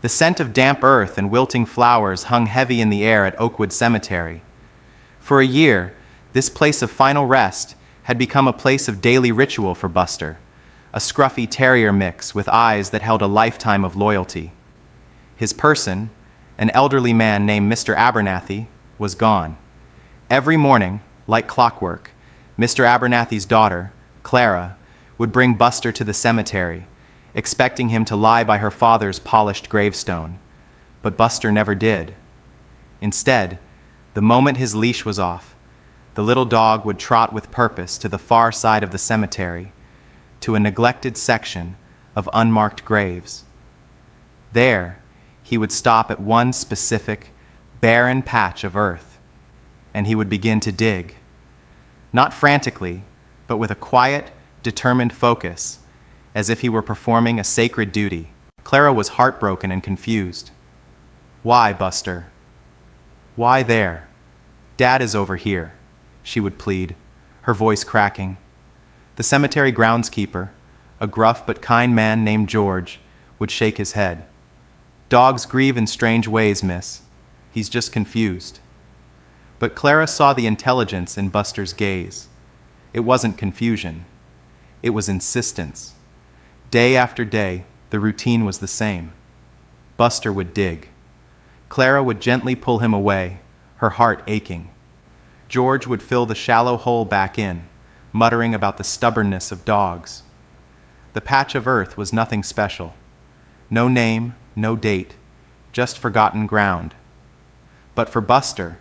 The scent of damp earth and wilting flowers hung heavy in the air at Oakwood Cemetery. For a year, this place of final rest had become a place of daily ritual for Buster, a scruffy terrier mix with eyes that held a lifetime of loyalty. His person, an elderly man named Mr. Abernathy, was gone. Every morning, like clockwork, Mr. Abernathy's daughter, Clara, would bring Buster to the cemetery, expecting him to lie by her father's polished gravestone. But Buster never did. Instead, the moment his leash was off, the little dog would trot with purpose to the far side of the cemetery, to a neglected section of unmarked graves. There, he would stop at one specific, barren patch of earth, and he would begin to dig. Not frantically, but with a quiet, determined focus, as if he were performing a sacred duty. Clara was heartbroken and confused. "Why, Buster? Why there? Dad is over here," she would plead, her voice cracking. The cemetery groundskeeper, a gruff but kind man named George, would shake his head. "Dogs grieve in strange ways, miss. He's just confused." But Clara saw the intelligence in Buster's gaze. It wasn't confusion. It was insistence. Day after day, the routine was the same. Buster would dig. Clara would gently pull him away, her heart aching. George would fill the shallow hole back in, muttering about the stubbornness of dogs. The patch of earth was nothing special. No name, no date, just forgotten ground. But for Buster,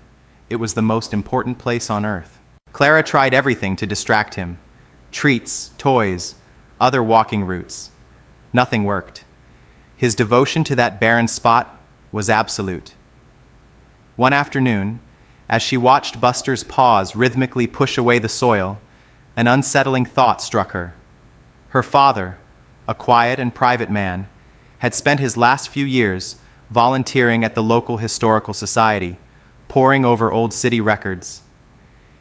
it was the most important place on earth. Clara tried everything to distract him. Treats, toys, other walking routes. Nothing worked. His devotion to that barren spot was absolute. One afternoon, as she watched Buster's paws rhythmically push away the soil, an unsettling thought struck her. Her father, a quiet and private man, had spent his last few years volunteering at the local historical society, poring over old city records.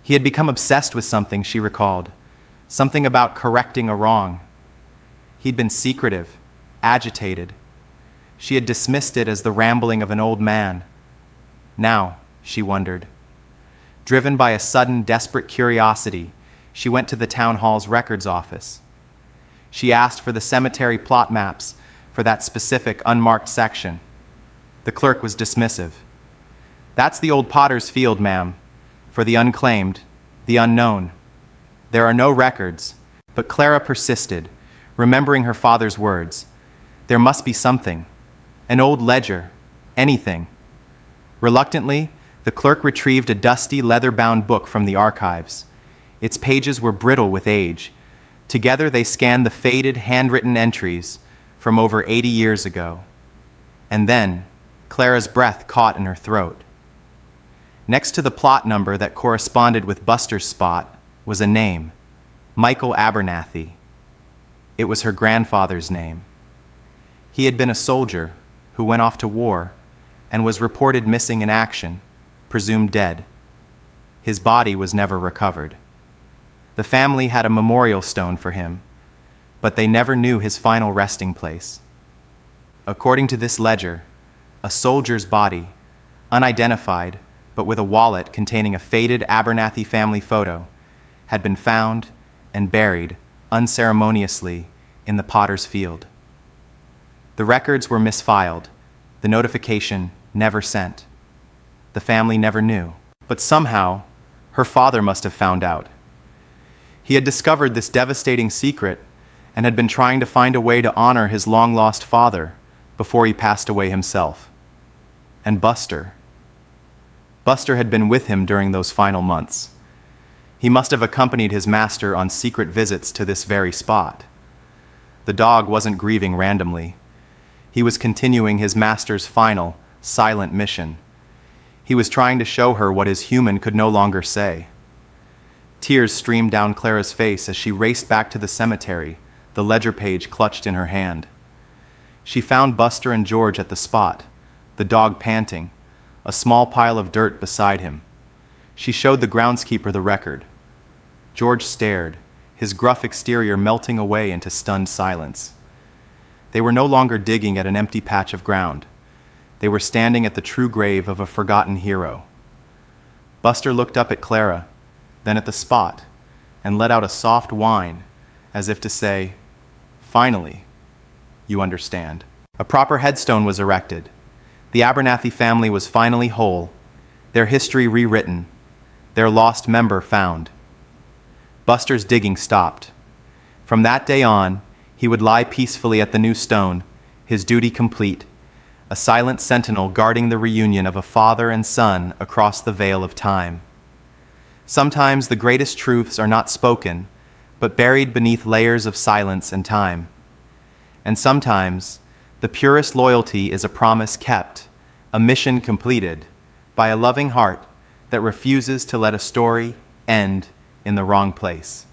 He had become obsessed with something, she recalled, something about correcting a wrong. He'd been secretive, agitated. She had dismissed it as the rambling of an old man. Now, she wondered. Driven by a sudden, desperate curiosity, she went to the town hall's records office. She asked for the cemetery plot maps for that specific unmarked section. The clerk was dismissive. "That's the old potter's field, ma'am, for the unclaimed, the unknown. There are no records." But Clara persisted, remembering her father's words. There must be something, an old ledger, anything. Reluctantly, the clerk retrieved a dusty, leather-bound book from the archives. Its pages were brittle with age. Together they scanned the faded, handwritten entries from over 80 years ago. And then, Clara's breath caught in her throat. Next to the plot number that corresponded with Buster's spot was a name, Michael Abernathy. It was her grandfather's name. He had been a soldier who went off to war and was reported missing in action, presumed dead. His body was never recovered. The family had a memorial stone for him, but they never knew his final resting place. According to this ledger, a soldier's body, unidentified but with a wallet containing a faded Abernathy family photo, had been found and buried unceremoniously in the potter's field. The records were misfiled, the notification never sent. The family never knew, but somehow her father must have found out. He had discovered this devastating secret and had been trying to find a way to honor his long-lost father before he passed away himself. And Buster had been with him during those final months. He must have accompanied his master on secret visits to this very spot. The dog wasn't grieving randomly. He was continuing his master's final, silent mission. He was trying to show her what his human could no longer say. Tears streamed down Clara's face as she raced back to the cemetery, the ledger page clutched in her hand. She found Buster and George at the spot, the dog panting, a small pile of dirt beside him. She showed the groundskeeper the record. George stared, his gruff exterior melting away into stunned silence. They were no longer digging at an empty patch of ground. They were standing at the true grave of a forgotten hero. Buster looked up at Clara, then at the spot, and let out a soft whine, as if to say, "Finally, you understand." A proper headstone was erected. The Abernathy family was finally whole, their history rewritten, their lost member found. Buster's digging stopped. From that day on, he would lie peacefully at the new stone, his duty complete, a silent sentinel guarding the reunion of a father and son across the veil of time. Sometimes the greatest truths are not spoken, but buried beneath layers of silence and time. And sometimes the purest loyalty is a promise kept, a mission completed, by a loving heart that refuses to let a story end in the wrong place.